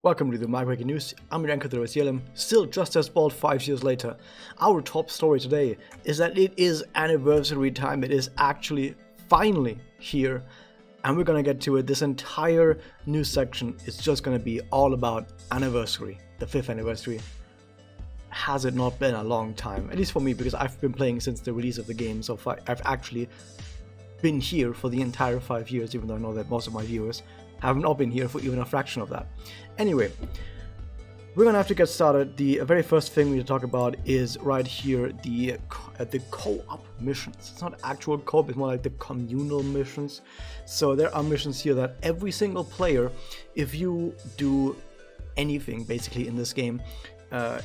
Welcome to the MagiReco News. I'm your anchor, still just as bald 5 years later. Our top story today is that it is anniversary time. It is actually finally here, and we're gonna get to it. This entire news section is just gonna be all about anniversary, the 5th anniversary. Has it not been a long time? At least for me, because I've been playing since the release of the game, so I've actually been here for the entire 5 years, even though I know that most of my viewers have not been here for even a fraction of that. Anyway, we're gonna have to get started. The very first thing we need to talk about is right here, the co-op missions. It's not actual co-op, it's more like the communal missions. So there are missions here that every single player, if you do anything basically in this game,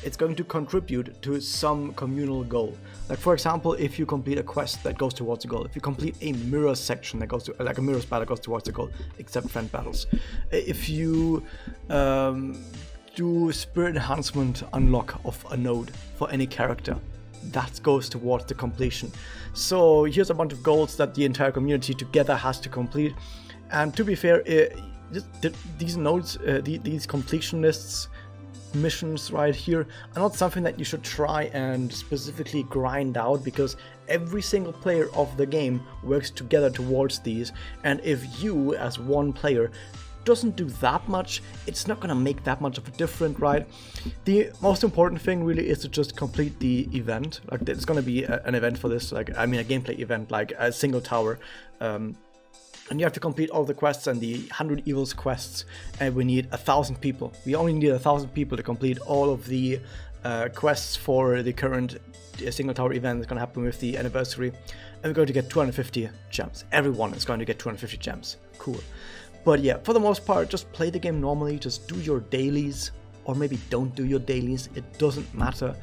it's going to contribute to some communal goal. Like, for example, if you complete a quest that goes towards a goal, if you complete a mirror section that goes to, like a mirrors battle goes towards the goal, except friend battles. If you do spirit enhancement unlock of a node for any character, that goes towards the completion. So here's a bunch of goals that the entire community together has to complete. And to be fair, these nodes, these completion lists, missions right here are not something that you should try and specifically grind out, because every single player of the game works together towards these, and if you as one player doesn't do that much, it's not gonna make that much of a difference, right? The most important thing really is to just complete the event. Like, it's gonna be an event for this, like, I mean a gameplay event, like a single tower, and you have to complete all the quests and the 100 Evils quests, and we need 1,000 people. We only need 1,000 people to complete all of the quests for the current single tower event that's going to happen with the anniversary, and we're going to get 250 gems. Everyone is going to get 250 gems. Cool. But yeah, for the most part, just play the game normally, just do your dailies, or maybe don't do your dailies, it doesn't matter.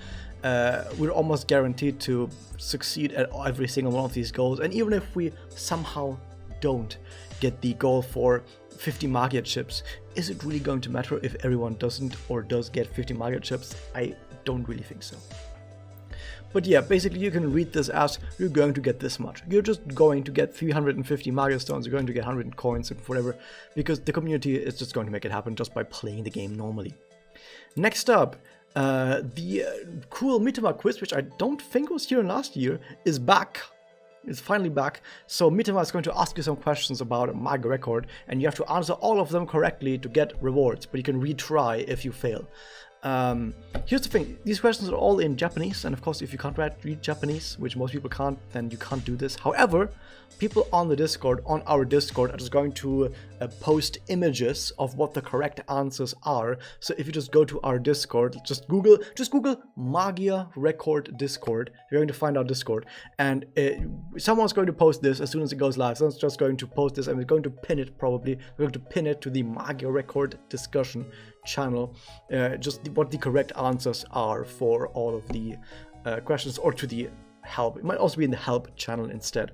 We're almost guaranteed to succeed at every single one of these goals, and even if we somehow don't get the goal for 50 Magia chips, is it really going to matter if everyone doesn't or does get 50 Magia chips? I don't really think so. But yeah, basically you can read this as you're going to get this much. You're just going to get 350 Magia stones, you're going to get 100 coins and whatever, because the community is just going to make it happen just by playing the game normally. Next up, the cool Mitama quiz, which I don't think was here last year, is back. It's finally back. So Mitama is going to ask you some questions about MagiReco, and you have to answer all of them correctly to get rewards, but you can retry if you fail. Here's the thing, these questions are all in Japanese, and of course if you can't read Japanese, which most people can't, then you can't do this. However, people on the Discord, on our Discord, are just going to post images of what the correct answers are. So if you just go to our Discord, just Google MagiReco Discord, you're going to find our Discord, and someone's going to post this as soon as it goes live. Someone's just going to post this, and we're going to pin it probably. We're going to pin it to the MagiReco discussion channel, just what the correct answers are for all of the questions, or to the help. It might also be in the help channel instead.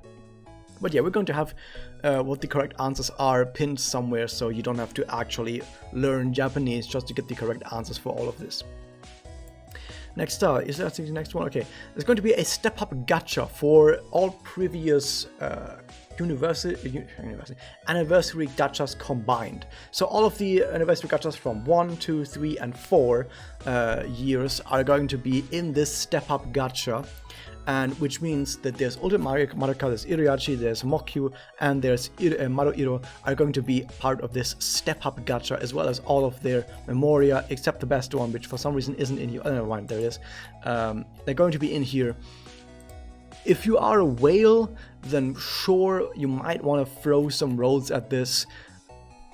But yeah, we're going to have what the correct answers are pinned somewhere, so you don't have to actually learn Japanese just to get the correct answers for all of this. Next up, is that the next one? Okay, there's going to be a step-up gacha for all previous anniversary gachas combined. So all of the anniversary gachas from 1, 2, 3, and 4 years are going to be in this step-up gacha. And which means that there's Ultimate Madoka, there's Iriachi, there's Mokyu, and there's MadoIro are going to be part of this step-up gacha, as well as all of their memoria, except the best one, which for some reason isn't in here. Oh, never mind, there it is. They're going to be in here. If you are a whale, then sure, you might want to throw some rolls at this.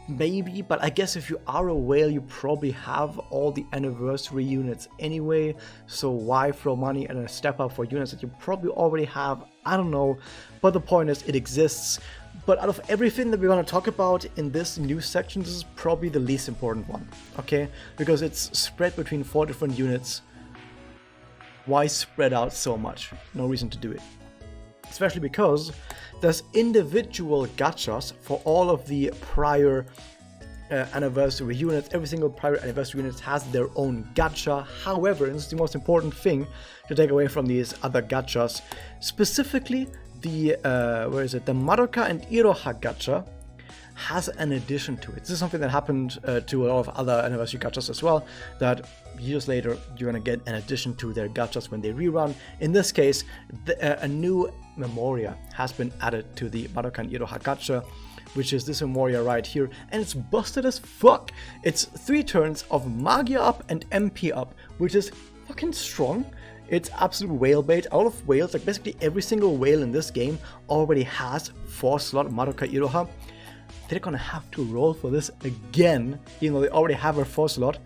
Maybe, but I guess if you are a whale, you probably have all the anniversary units anyway, so why throw money and a step up for units that you probably already have? I don't know, but the point is, it exists. But out of everything that we're going to talk about in this news section, this is probably the least important one, okay? Because it's spread between 4 different units. Why spread out so much? No reason to do it. Especially because there's individual gachas for all of the prior anniversary units. Every single prior anniversary unit has their own gacha. However, and this is the most important thing to take away from these other gachas, specifically the the Madoka&Iroha gacha has an addition to it. This is something that happened to a lot of other anniversary gachas as well, that years later you're gonna get an addition to their gachas when they rerun. In this case, a new memoria has been added to the Madoka&Iroha gacha, which is this memoria right here, and it's busted as fuck. It's 3 turns of Magia up and MP up, which is fucking strong. It's absolute whale bait. Out of whales, like basically every single whale in this game already has 4-slot Madoka&Iroha. They're gonna have to roll for this again, even though they already have a 4-slot,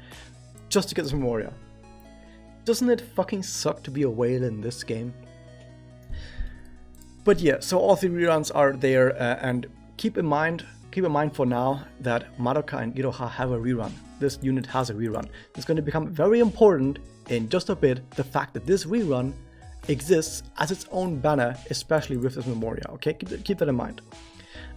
just to get this memoria. Doesn't it fucking suck to be a whale in this game? But yeah, so all 3 reruns are there, and keep in mind for now that Madoka&Iroha have a rerun. This unit has a rerun. It's going to become very important in just a bit, the fact that this rerun exists as its own banner, especially with this memoria. Okay, keep that in mind.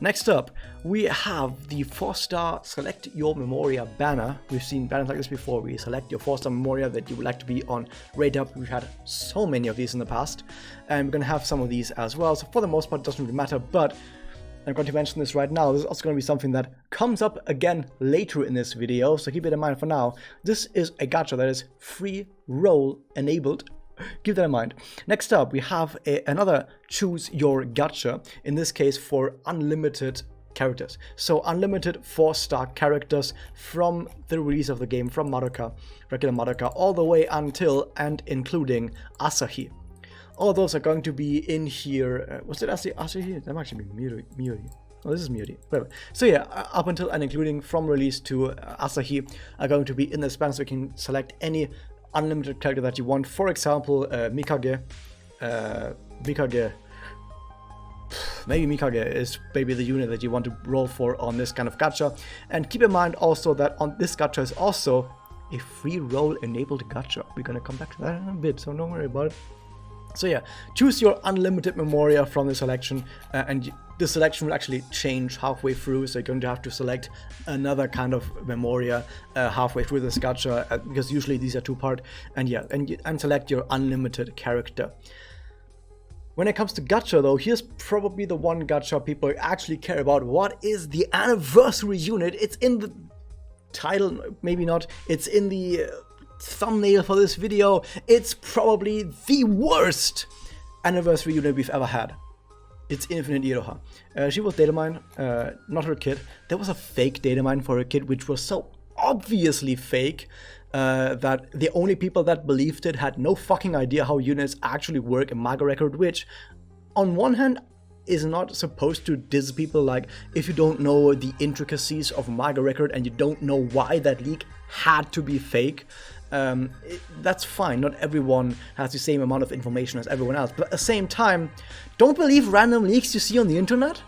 Next up, we have the 4-star Select Your Memoria banner. We've seen banners like this before. We select your 4-star memoria that you would like to be on Raid Up. We've had so many of these in the past, and we're going to have some of these as well. So for the most part, it doesn't really matter, but I'm going to mention this right now. This is also going to be something that comes up again later in this video, so keep it in mind for now. This is a gacha that is free roll enabled. Keep that in mind. Next up, we have another choose your gacha, in this case for unlimited characters. So unlimited 4-star characters from the release of the game, from Madoka, regular Madoka, all the way until and including Asahi. All those are going to be in here. Was it Asahi? That might actually be Miuri. Oh, this is Miuri. Whatever. So yeah, up until and including from release to Asahi are going to be in this banner, so you can select any unlimited character that you want. For example, Mikage. Maybe Mikage is maybe the unit that you want to roll for on this kind of gacha. And keep in mind also that on this gacha is also a free roll enabled gacha. We're gonna come back to that in a bit, so don't worry about it. So yeah, choose your unlimited memoria from the selection, and the selection will actually change halfway through, so you're going to have to select another kind of memoria halfway through this gacha, because usually these are 2-part, and yeah, and select your unlimited character. When it comes to gacha though, here's probably the one gacha people actually care about. What is the anniversary unit? It's in the title, maybe not, it's in the thumbnail for this video. It's probably the worst anniversary unit we've ever had. It's Infinite Iroha. She was data mined, not her kit. There was a fake data mine for her kit, which was so obviously fake that the only people that believed it had no fucking idea how units actually work in MagiReco, which on one hand is not supposed to diss people. Like, if you don't know the intricacies of MagiReco and you don't know why that leak had to be fake, that's fine. Not everyone has the same amount of information as everyone else, but at the same time, don't believe random leaks you see on the internet.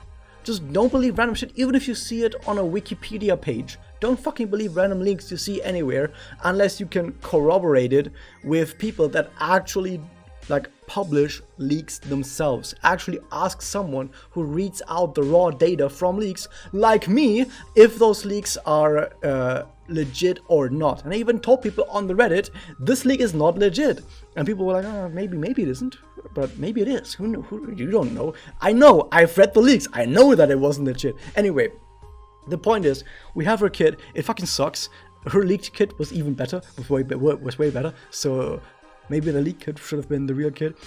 Just don't believe random shit, even if you see it on a Wikipedia page. Don't fucking believe random leaks you see anywhere unless you can corroborate it with people that actually like publish leaks themselves. Actually ask someone who reads out the raw data from leaks, like me, if those leaks are legit or not. And I even told people on the Reddit, this leak is not legit. And people were like, oh, maybe it isn't, but maybe it is. You don't know. I know, I've read the leaks. I know that it wasn't legit. Anyway, the point is, we have her kit. It fucking sucks. Her leaked kit was even better, was way better. So maybe the leak kit should have been the real kit.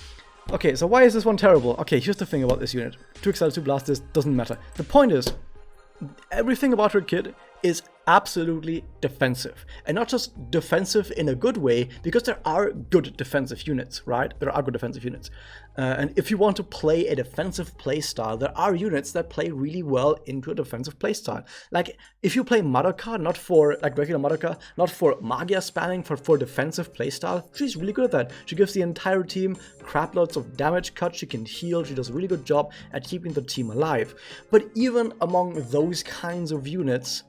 Okay, so why is this one terrible? Okay, here's the thing about this unit. Too excited to blast this, doesn't matter. The point is, everything about her kit is absolutely defensive. And not just defensive in a good way, because there are good defensive units, right? There are good defensive units. And if you want to play a defensive playstyle, there are units that play really well into a defensive playstyle. Like, if you play Madoka, not for, like regular Madoka, not for Magia spanning, for defensive playstyle, she's really good at that. She gives the entire team crap loads of damage cut, she can heal, she does a really good job at keeping the team alive. But even among those kinds of units,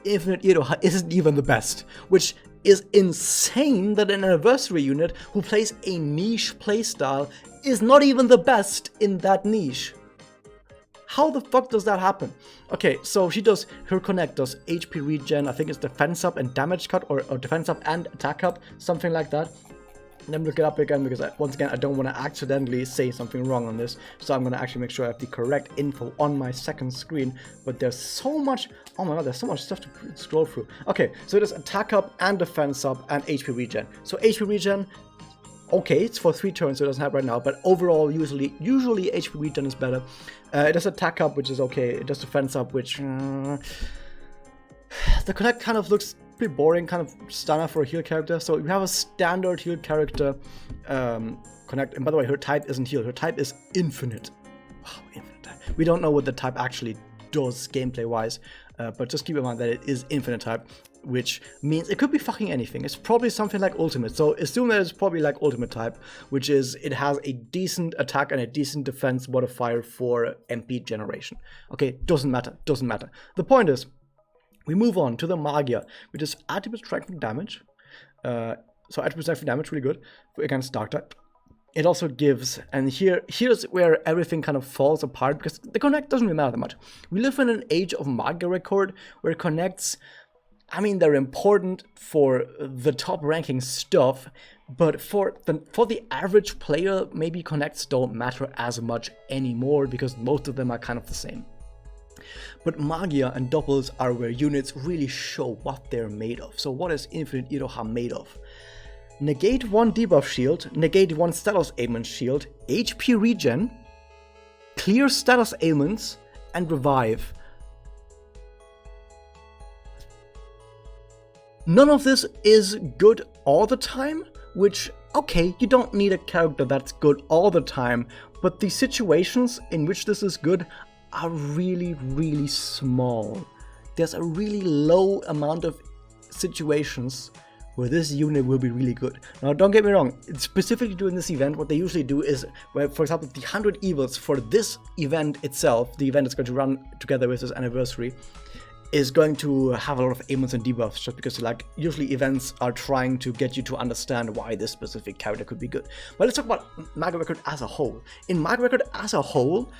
Infinite Iroha isn't even the best, which is insane that an anniversary unit who plays a niche playstyle is not even the best in that niche. How the fuck does that happen? Okay, so she does, her connect does HP regen, I think it's defense up and damage cut, or defense up and attack up, something like that. Let me look it up again because once again I don't want to accidentally say something wrong on this, so I'm going to actually make sure I have the correct info on my second screen. But there's so much, oh my god, there's so much stuff to scroll through. Okay, so there's attack up and defense up and HP regen. So HP regen, okay, it's for 3 turns, so it doesn't have right now, but overall usually HP regen is better. It does attack up, which is okay. It does defense up, which the connect kind of looks pretty boring, kind of standard for a heal character. So you have a standard heal character connect, and by the way, her type isn't heal, her type is infinite. Wow, infinite type. We don't know what the type actually does gameplay wise, but just keep in mind that it is infinite type, which means it could be fucking anything. It's probably something like ultimate, so assume that it's probably like ultimate type, which is it has a decent attack and a decent defense modifier for MP generation. Okay, doesn't matter. The point is, we move on to the Magia, which is attribute strength and damage. So attribute strength and damage, really good against dark type. It also gives, and here's where everything kind of falls apart, because the connect doesn't really matter that much. We live in an age of MagiReco where connects, I mean, they're important for the top ranking stuff, but for the average player, maybe connects don't matter as much anymore because most of them are kind of the same. But Magia and doubles are where units really show what they're made of. So what is Infinite Iroha made of? Negate 1 debuff shield, negate 1 status ailment shield, HP regen, clear status ailments, and revive. None of this is good all the time, which, okay, you don't need a character that's good all the time, but the situations in which this is good are really, really small. There's a really low amount of situations where this unit will be really good. Now, don't get me wrong, specifically during this event, what they usually do is, where, for example, the 100 evils for this event itself, the event is going to run together with this anniversary, is going to have a lot of ailments and debuffs, just because like usually events are trying to get you to understand why this specific character could be good. But let's talk about MagiReco as a whole. In MagiReco as a whole,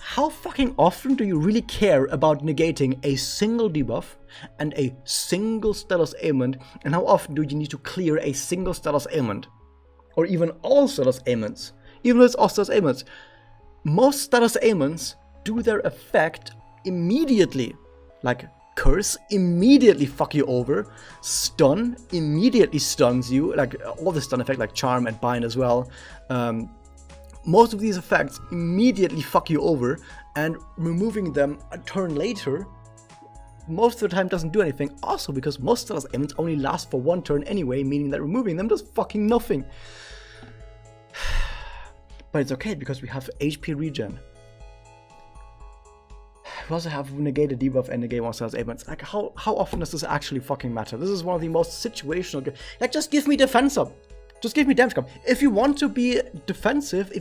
how fucking often do you really care about negating a single debuff and a single status ailment, and how often do you need to clear a single status ailment? Or even all status ailments? Even though it's all status ailments. Most status ailments do their effect immediately. Like curse immediately fuck you over, stun immediately stuns you, like all the stun effect like charm and bind as well. Most of these effects immediately fuck you over, and removing them a turn later most of the time doesn't do anything, also because most status ailments only last for 1 turn anyway, meaning that removing them does fucking nothing. But it's okay because we have HP regen. We also have negated debuff and negate 1 status ailments. Like how often does this actually fucking matter? This is one of the most situational. Like, just give me defense up. Just give me damage up. If you want to be defensive,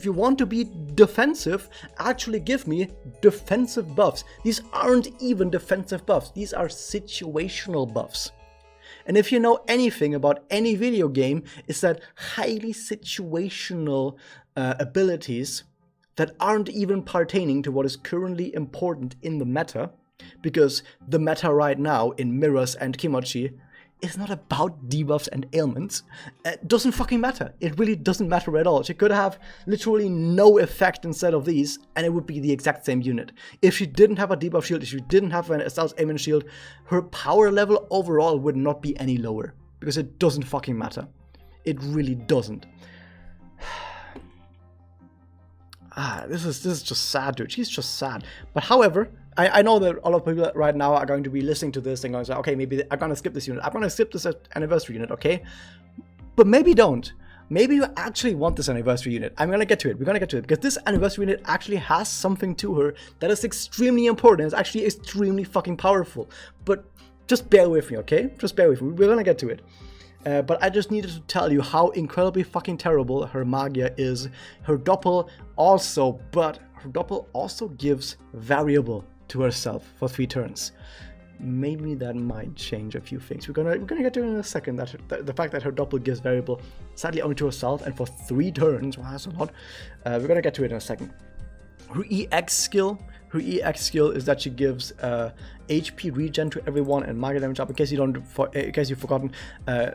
actually give me defensive buffs. These aren't even defensive buffs. These are situational buffs. And if you know anything about any video game, it's that highly situational abilities that aren't even pertaining to what is currently important in the meta, because the meta right now in Mirrors and Kimochi is not about debuffs and ailments. It doesn't fucking matter. It really doesn't matter at all. She could have literally no effect instead of these, and it would be the exact same unit. If she didn't have a debuff shield, if she didn't have a status ailment shield, her power level overall would not be any lower, because it doesn't fucking matter. It really doesn't. This is just sad, dude. She's just sad. But however, I know that a lot of people right now are going to be listening to this and going to say, okay, maybe I'm going to skip this unit. I'm going to skip this anniversary unit, okay? But maybe don't. Maybe you actually want this anniversary unit. I'm going to get to it. We're going to get to it. Because this anniversary unit actually has something to her that is extremely important. It's actually extremely fucking powerful. But just bear with me, okay? Just bear with me. We're going to get to it. But I just needed to tell you how incredibly fucking terrible her Magia is. Her Doppel also, but her Doppel also gives variable to herself for 3 turns. Maybe that might change a few things. We're gonna get to it in a second. That the fact that her Doppel gives variable, sadly only to herself and for 3 turns. Wow, that's a lot. We're gonna get to it in a second. Her EX skill Her EX skill is that she gives HP regen to everyone and market damage up. In case you've forgotten,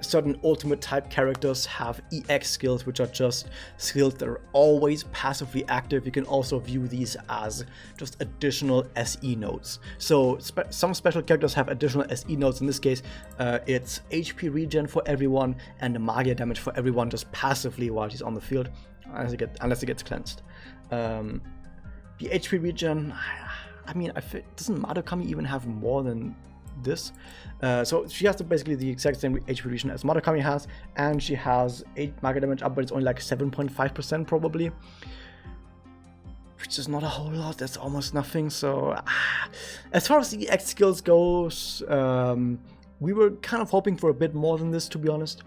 certain ultimate type characters have EX skills, which are just skills that are always passively active. You can also view these as just additional SE nodes. So some special characters have additional SE nodes. In this case, it's HP regen for everyone and the magia damage for everyone just passively while she's on the field, unless it gets cleansed. The HP regen, I mean, doesn't Madoka even have more than this? So she has basically the exact same HP regen as Madoka has, and she has 8 maga damage up, but it's only like 7.5% probably, which is not a whole lot. That's almost nothing. So as far as the EX skills goes, we were kind of hoping for a bit more than this, to be honest.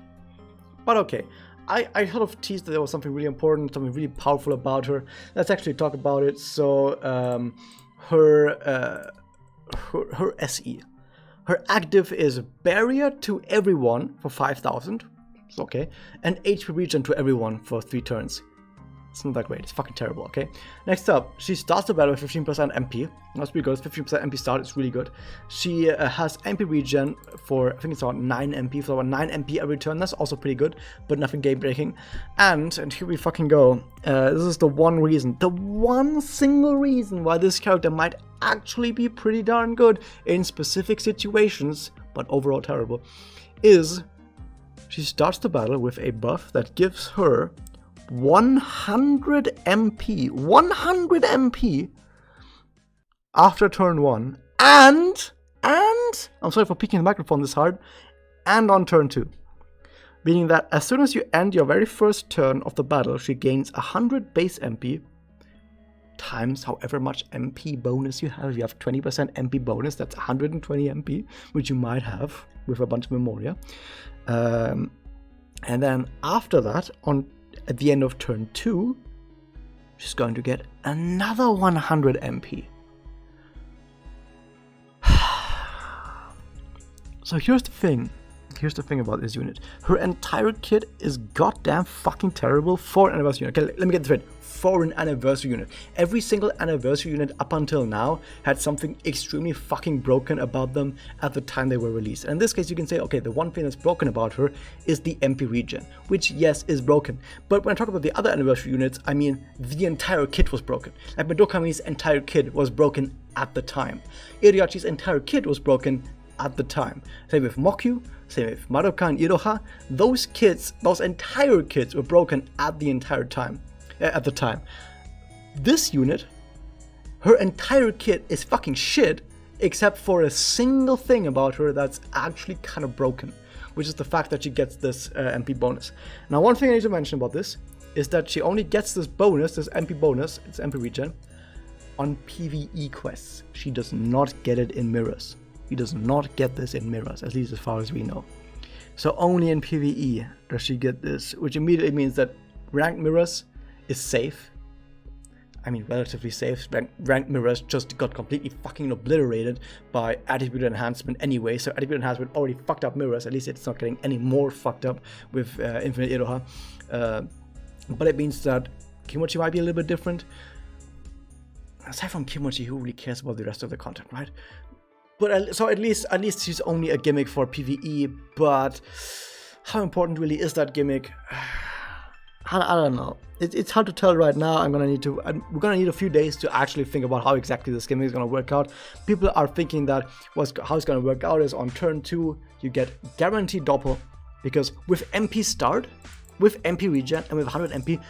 But okay. I sort of teased that there was something really important, something really powerful about her. Let's actually talk about it. So, her SE. Her active is Barrier to everyone for 5,000. It's okay. And HP regen to everyone for 3 turns. It's not that great. It's fucking terrible, okay? Next up, she starts the battle with 15% MP. That's pretty good. 15% MP start is really good. She has MP regen for, I think it's around 9 MP. So about 9 MP every turn. That's also pretty good, but nothing game breaking. And here we fucking go. This is the one single reason why this character might actually be pretty darn good in specific situations, but overall terrible, is she starts the battle with a buff that gives her 100 MP after turn 1, and I'm sorry for peeking the microphone this hard, and on turn 2, meaning that as soon as you end your very first turn of the battle, she gains 100 base MP times however much MP bonus you have. If you have 20% MP bonus, that's 120 MP, which you might have with a bunch of memoria, and then after that, at the end of turn 2, she's going to get another 100 MP. So here's the thing about this unit. Her entire kit is goddamn fucking terrible for an anniversary unit. Okay, let me get this right. For an anniversary unit. Every single anniversary unit up until now had something extremely fucking broken about them at the time they were released. And in this case, you can say, okay, the one thing that's broken about her is the MP regen, which, yes, is broken. But when I talk about the other anniversary units, I mean the entire kit was broken. Like Madoka&Iroha's entire kit was broken at the time. Iriachi's entire kit was broken at the time. Same with Mokyu, same with Madoka&Iroha. Those entire kits were broken at the time. This unit, her entire kit is fucking shit, except for a single thing about her that's actually kind of broken, which is the fact that she gets this MP bonus. Now, one thing I need to mention about this is that she only gets this bonus, this MP bonus, it's MP regen, on PvE quests. She does not get it in mirrors. He does not get this in mirrors, at least as far as we know. So only in PvE does she get this, which immediately means that ranked mirrors is safe. I mean, relatively safe. Ranked mirrors just got completely fucking obliterated by attribute enhancement anyway. So attribute enhancement already fucked up mirrors. At least it's not getting any more fucked up with Infinite Iroha. But it means that Kimochi might be a little bit different. Aside from Kimochi, who really cares about the rest of the content, right? But so at least she's only a gimmick for PvE. But how important really is that gimmick? I don't know. It's hard to tell right now. We're gonna need a few days to actually think about how exactly this gimmick is gonna work out. People are thinking that how it's gonna work out is on turn 2 you get guaranteed doppel, because with MP start, with MP regen, and with 100 MP,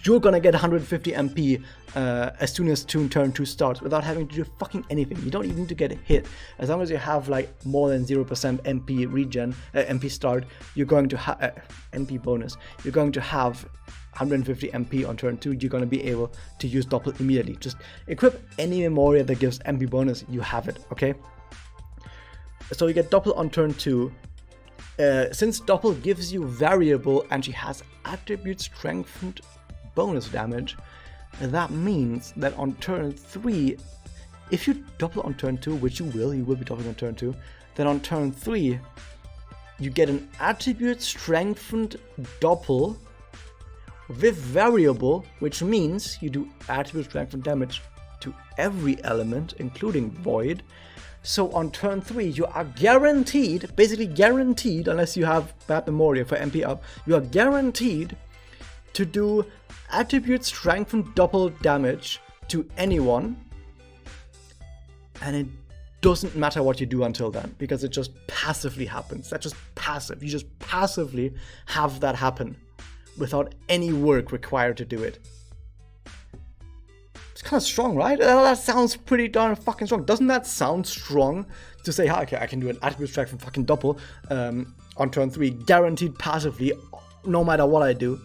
you're gonna get 150 MP as soon as turn 2 starts without having to do fucking anything. You don't even need to get hit. As long as you have like more than 0% MP regen, MP start, you're going to have MP bonus. You're going to have 150 MP on turn 2. You're going to be able to use doppel immediately. Just equip any memoria that gives MP bonus. You have it, okay? So you get doppel on turn 2. Since doppel gives you variable and she has attribute strengthened bonus damage, that means that on turn 3, if you doppel on turn 2, which you will be doppling on turn 2, then on turn 3 you get an attribute strengthened doppel with variable, which means you do attribute strengthened damage to every element, including Void. So on turn 3, you are guaranteed, basically guaranteed, unless you have bad memoria for MP up, you are guaranteed to do attribute strengthened double damage to anyone. And it doesn't matter what you do until then, because it just passively happens. That's just passive. You just passively have that happen without any work required to do it. It's kind of strong, right? That sounds pretty darn fucking strong. Doesn't that sound strong to say, okay, I can do an attribute strike from fucking double on turn 3, guaranteed passively, no matter what I do.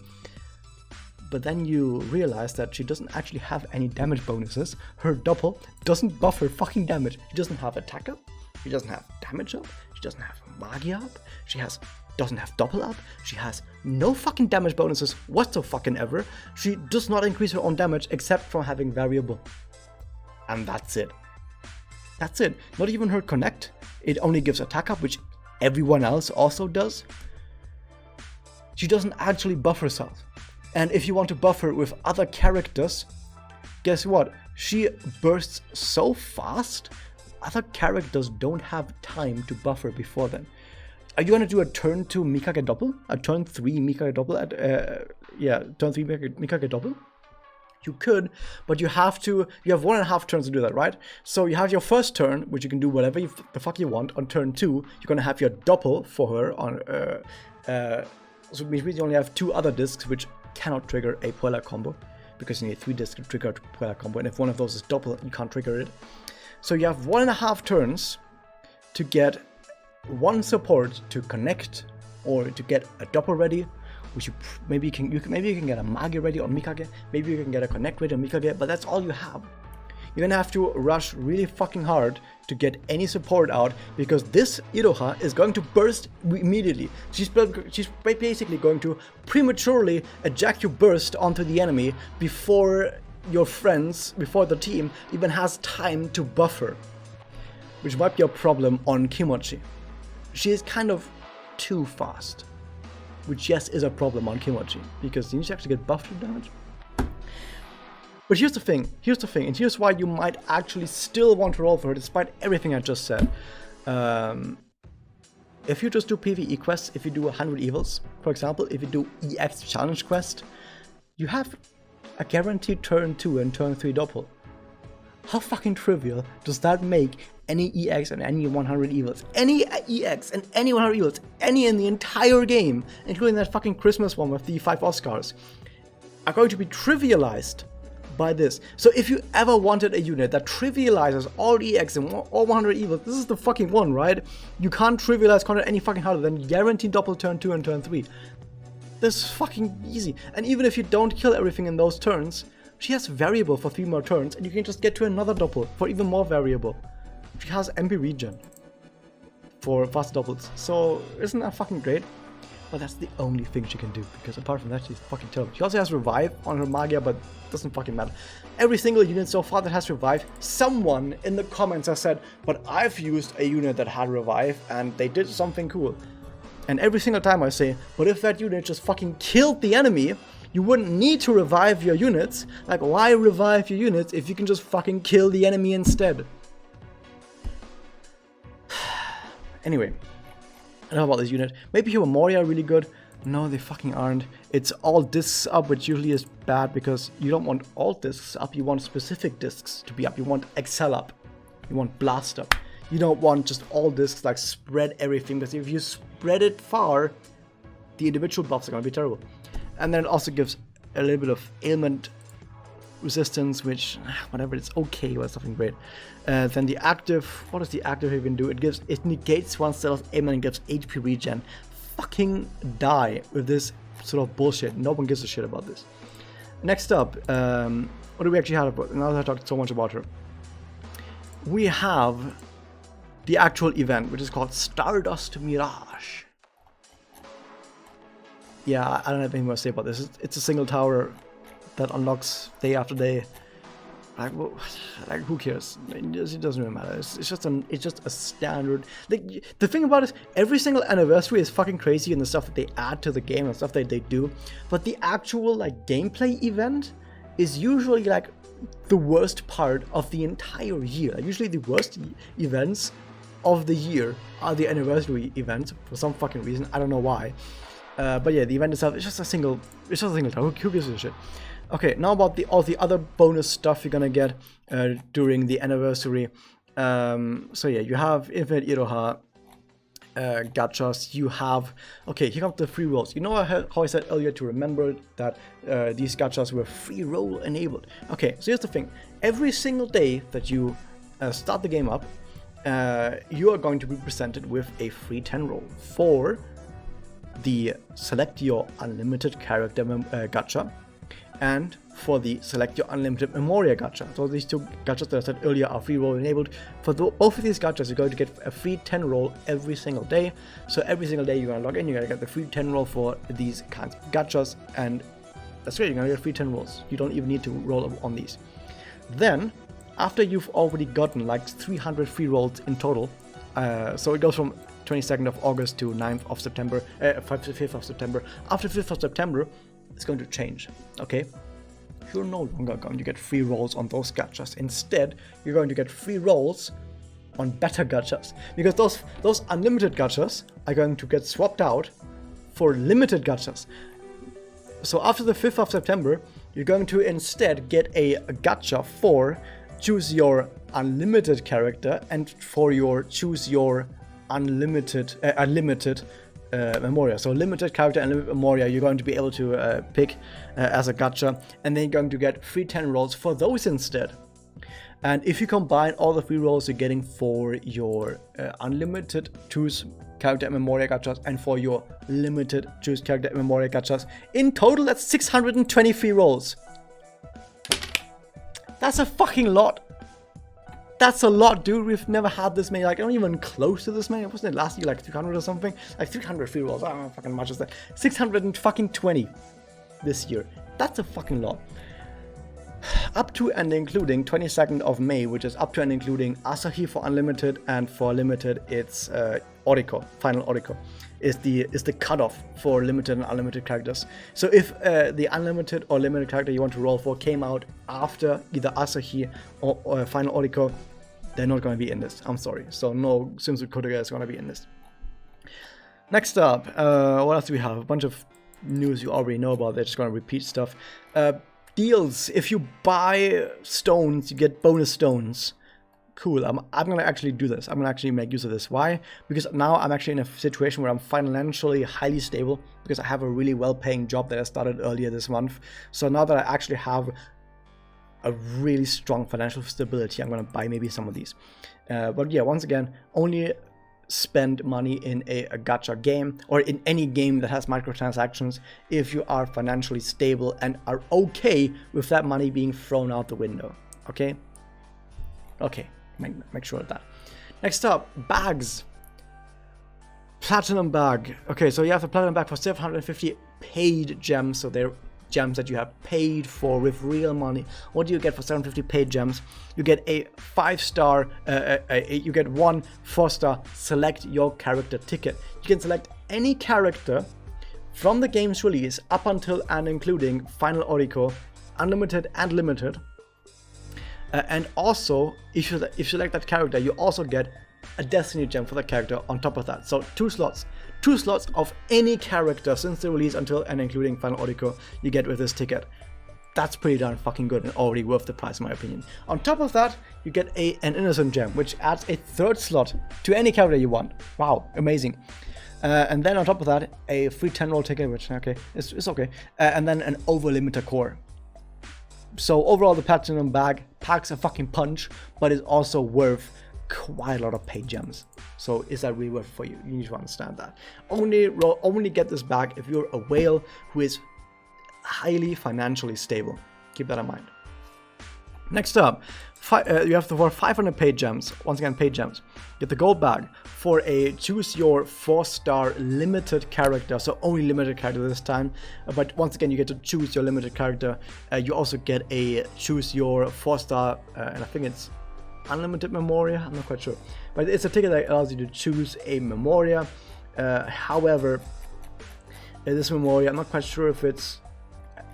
But then you realize that she doesn't actually have any damage bonuses. Her double doesn't buff her fucking damage. She doesn't have attack up. She doesn't have damage up. She doesn't have magia up. She doesn't have double up. She has no fucking damage bonuses whatsoever. She does not increase her own damage except from having variable. And that's it. That's it. Not even her connect. It only gives attack up, which everyone else also does. She doesn't actually buff herself. And if you want to buff her with other characters, guess what? She bursts so fast, other characters don't have time to buff her before then. Are you going to do a turn 2 Mikage double? A turn 3 Mikage double? Turn 3 Mikage double? You could, but you have 1.5 turns to do that, right? So you have your first turn, which you can do whatever the fuck you want. On turn 2, you're going to have your double for her on... so it means you only have 2 other discs, which cannot trigger a Puella combo, because you need 3 discs to trigger a Puella combo, and if one of those is double, you can't trigger it. So you have 1.5 turns to get 1 support to connect, or to get a double ready, which maybe you can get a Magi ready on Mikage, maybe you can get a connect ready on Mikage, but that's all you have. You're gonna have to rush really fucking hard to get any support out, because this Iroha is going to burst immediately. She's basically going to prematurely eject your burst onto the enemy before the team even has time to buff her. Which might be a problem on Kimochi. She is kind of too fast. Which, yes, is a problem on Kimochi, because you need to actually get buffed to damage. But here's the thing, and here's why you might actually still want to roll for her, despite everything I just said. If you just do PvE quests, if you do 100 evils, for example, if you do EX challenge quest, you have a guaranteed turn 2 and turn 3 double. How fucking trivial does that make any EX and any 100 evils? Any EX and any 100 evils, any in the entire game, including that fucking Christmas one with the 5 Oscars, are going to be trivialized by this. So if you ever wanted a unit that trivializes all EX and all 100 evils, this is the fucking one, right? You can't trivialize content any fucking harder than guaranteed double turn 2 and turn 3. This is fucking easy. And even if you don't kill everything in those turns, she has variable for 3 more turns, and you can just get to another double for even more variable. She has MP regen for fast doubles. So isn't that fucking great? But that's the only thing she can do, because apart from that, she's fucking terrible. She also has Revive on her Magia, but doesn't fucking matter. Every single unit so far that has Revive, someone in the comments has said, but I've used a unit that had Revive, and they did something cool. And every single time I say, but if that unit just fucking killed the enemy, you wouldn't need to revive your units. Like, why revive your units if you can just fucking kill the enemy instead? Anyway. Enough about this unit. Maybe your memoria are really good. No, they fucking aren't. It's all discs up, which usually is bad, because you don't want all discs up. You want specific discs to be up. You want Excel up. You want Blast up. You don't want just all discs, like spread everything, because if you spread it far, the individual buffs are going to be terrible. And then it also gives a little bit of ailment resistance, which, whatever, it's okay, but it's nothing great. Then the active, what does the active even do? It negates one cell's ailment and gives HP regen. Fucking die with this sort of bullshit. No one gives a shit about this. Next up, what do we actually have about? Now that I talked so much about her, we have the actual event, which is called Stardust Mirage. Yeah, I don't have anything more to say about this. It's a single tower that unlocks day after day. Like who cares? It doesn't really matter. It's just a standard. Like, the thing about it is, every single anniversary is fucking crazy in the stuff that they add to the game and stuff that they do. But the actual like gameplay event is usually like the worst part of the entire year. Usually the worst events of the year are the anniversary events for some fucking reason. I don't know why. But yeah, the event itself is just a single time. Who gives a shit? Okay, now about all the other bonus stuff you're gonna get during the anniversary. So yeah, you have Infinite Iroha gachas. You have, okay, here come the free rolls. You know how I said earlier to remember that these gachas were free roll enabled. Okay, so here's the thing. Every single day that you start the game up, you are going to be presented with a free 10 roll for the Select Your Unlimited Character gacha and for the Select Your Unlimited Memoria gacha. So these two gachas that I said earlier are free roll enabled. For both of these gachas, you're going to get a free 10 roll every single day. So every single day you're going to log in, you're going to get the free 10 roll for these kinds of gachas, and that's great, you're going to get free 10 rolls. You don't even need to roll on these. Then, after you've already gotten like 300 free rolls in total, so it goes from 22nd of August to 9th of September, 5th of September. After 5th of September, it's going to change, okay? You're no longer going to get free rolls on those gachas. Instead, you're going to get free rolls on better gachas. Because those unlimited gachas are going to get swapped out for limited gachas. So after the 5th of September, you're going to instead get a gacha for choose your unlimited character and for your choose your unlimited memoria. So limited character and limited memoria you're going to be able to pick as a gacha, and then you're going to get free 10 rolls for those instead. And if you combine all the free rolls you're getting for your unlimited choose character and memoria gachas and for your limited choose character and memoria gachas, in total that's 620 free rolls. That's a fucking lot. That's a lot, dude. We've never had this many. Like, not even close to this many. Wasn't it last year like 300 or something? Like 300 free rolls. I don't know how fucking much is that. 620 this year. That's a fucking lot. Up to and including 22nd of May, which is up to and including Asahi for unlimited, and for limited it's Oriko, final Oriko, is the cutoff for limited and unlimited characters. So if the unlimited or limited character you want to roll for came out after either Asahi or final Oriko, they're not going to be in this. I'm sorry. So no Swimsuit Kotoge is going to be in this. Next up, what else do we have? A bunch of news you already know about. They're just going to repeat stuff. Deals. If you buy stones, you get bonus stones. Cool. I'm going to actually do this. I'm going to actually make use of this. Why? Because now I'm actually in a situation where I'm financially highly stable because I have a really well-paying job that I started earlier this month. So now that I actually have a really strong financial stability, I'm going to buy maybe some of these. But yeah, once again, only spend money in a gacha game or in any game that has microtransactions if you are financially stable and are okay with that money being thrown out the window. Okay? Okay, make sure of that. Next up, bags. Platinum bag. Okay, so you have the platinum bag for 750 paid gems, so they're gems that you have paid for with real money. What do you get for 750 paid gems? You get a 5-star, you get 1 4-star select your character ticket. You can select any character from the game's release up until and including Final Oriko, Unlimited and Limited. And also, if you select that character, you also get a Destiny gem for the character on top of that. So 2 slots. 2 slots of any character since the release until and including Final Oriko you get with this ticket. That's pretty darn fucking good and already worth the price in my opinion. On top of that, you get an Innocent gem, which adds a 3rd slot to any character you want. Wow, amazing. And then on top of that, a free 10 roll ticket, which, okay, it's okay. And then an over-limiter core. So overall, the Platinum bag packs a fucking punch, but is also worth quite a lot of paid gems. So is that really worth it for you? You need to understand that. Only get this bag if you're a whale who is highly financially stable. Keep that in mind. Next up, you have for 500 paid gems. Once again, paid gems. Get the gold bag for a choose your 4-star limited character. So only limited character this time. But once again, you get to choose your limited character. You also get a choose your 4-star, and I think it's unlimited memoria. I'm not quite sure. But it's a ticket that allows you to choose a memoria. However, this memoria, I'm not quite sure if it's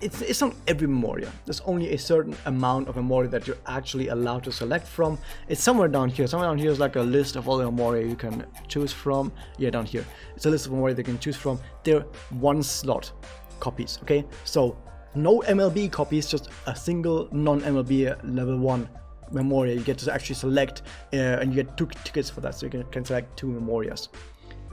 it's not every memoria. There's only a certain amount of memoria that you're actually allowed to select from. It's somewhere down here. Somewhere down here is like a list of all the memoria you can choose from. Yeah, down here. It's a list of memoria that you can choose from. They're one slot copies, okay? So no MLB copies, just a single non-MLB level 1 memoria. You get to actually select, and you get 2 tickets for that, so you can select 2 memorias.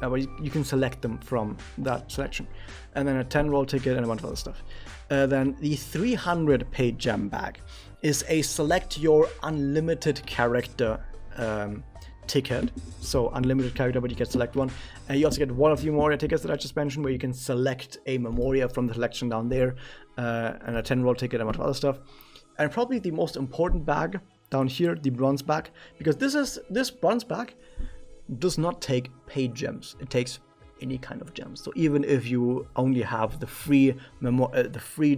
But you can select them from that selection. And then a 10 roll ticket and a bunch of other stuff. Then the 300 paid gem bag is a select your unlimited character ticket. So unlimited character, but you can select one. And you also get one of the memoria tickets that I just mentioned, where you can select a memoria from the selection down there, and a 10 roll ticket and a bunch of other stuff. And probably the most important bag down here, the bronze bag, because this bronze bag does not take paid gems. It takes any kind of gems. So even if you only have the free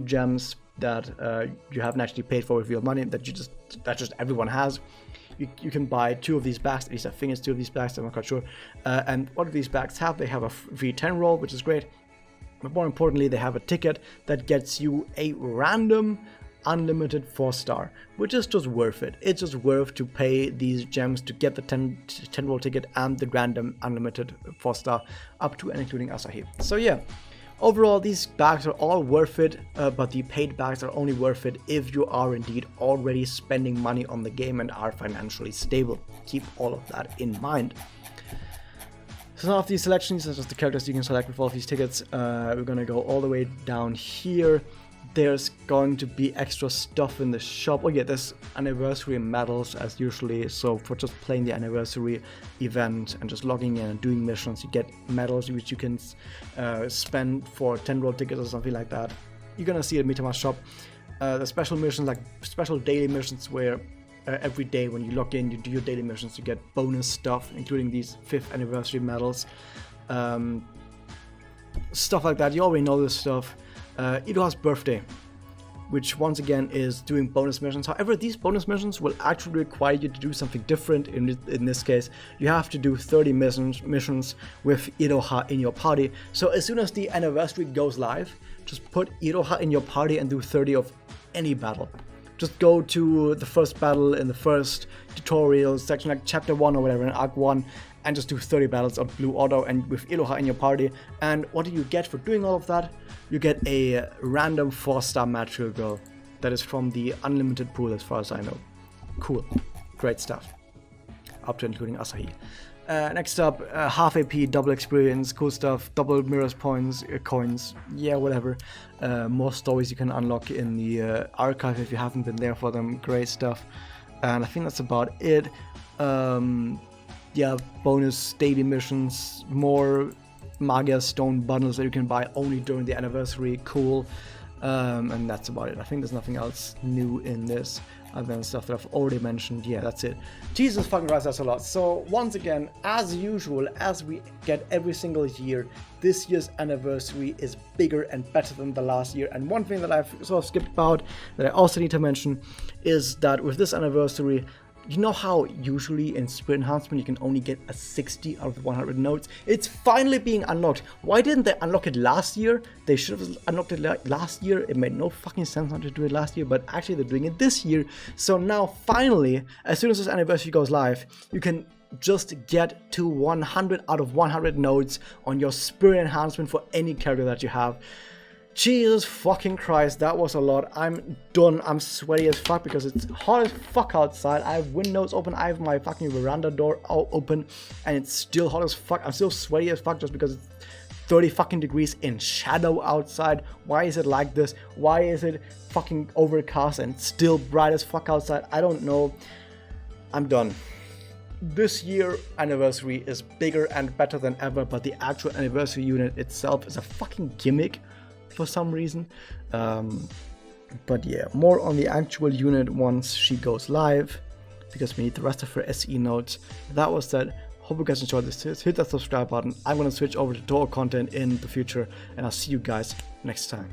gems that you haven't actually paid for with real money, that just everyone has, you can buy 2 of these bags. At least I think it's 2 of these bags, I'm not quite sure. And what do these bags have? They have a free 10 roll, which is great. But more importantly, they have a ticket that gets you a random unlimited 4-star, which is just worth it. It's just worth to pay these gems to get the 10 roll ticket and the random unlimited 4-star up to and including Asahi. So yeah, overall these bags are all worth it, but the paid bags are only worth it if you are indeed already spending money on the game and are financially stable. Keep all of that in mind. So some of these selections, such as the characters you can select with all of these tickets, we're gonna go all the way down here. There's going to be extra stuff in the shop. Oh yeah, there's anniversary medals as usually. So for just playing the anniversary event and just logging in and doing missions, you get medals which you can spend for 10 roll tickets or something like that. You're gonna see it at MetaMask shop. The special missions, like special daily missions, where every day when you log in, you do your daily missions, you get bonus stuff, including these 5th anniversary medals. Stuff like that. You already know this stuff. Iroha's birthday, which once again is doing bonus missions. However, these bonus missions will actually require you to do something different. In this case, you have to do 30 missions with Iroha in your party. So as soon as the anniversary goes live, just put Iroha in your party and do 30 of any battle. Just go to the first battle in the first tutorial section, like chapter 1 or whatever, in arc 1, and just do 30 battles on blue auto and with Iroha in your party. And what do you get for doing all of that? You get a random 4-star magical girl that is from the unlimited pool, as far as I know. Cool. Great stuff. Up to including Asahi. Next up, half AP, double experience, cool stuff, double mirrors points, coins, yeah, whatever. More stories you can unlock in the archive if you haven't been there for them. Great stuff. And I think that's about it. Yeah, bonus daily missions, more Magia Stone bundles that you can buy only during the anniversary. Cool. And that's about it. I think there's nothing else new in this other than stuff that I've already mentioned. Yeah, that's it. Jesus fucking Christ, that's a lot. So once again, as usual, as we get every single year, this year's anniversary is bigger and better than the last year. And one thing that I've sort of skipped about that I also need to mention is that with this anniversary, you know how usually in Spirit Enhancement you can only get a 60 out of 100 nodes? It's finally being unlocked. Why didn't they unlock it last year? They should have unlocked it last year. It made no fucking sense not to do it last year, but actually they're doing it this year. So now finally, as soon as this anniversary goes live, you can just get to 100 out of 100 nodes on your Spirit Enhancement for any character that you have. Jesus fucking Christ, that was a lot. I'm done. I'm sweaty as fuck because it's hot as fuck outside. I have windows open. I have my fucking veranda door open and it's still hot as fuck. I'm still sweaty as fuck just because it's 30 fucking degrees in shadow outside. Why is it like this? Why is it fucking overcast and still bright as fuck outside? I don't know. I'm done. This year anniversary is bigger and better than ever, but the actual anniversary unit itself is a fucking gimmick for some reason. But yeah, more on the actual unit once she goes live, because we need the rest of her SE nodes. That was that. Hope you guys enjoyed this. Hit that subscribe button. I'm gonna switch over to Toho content in the future, and I'll see you guys next time.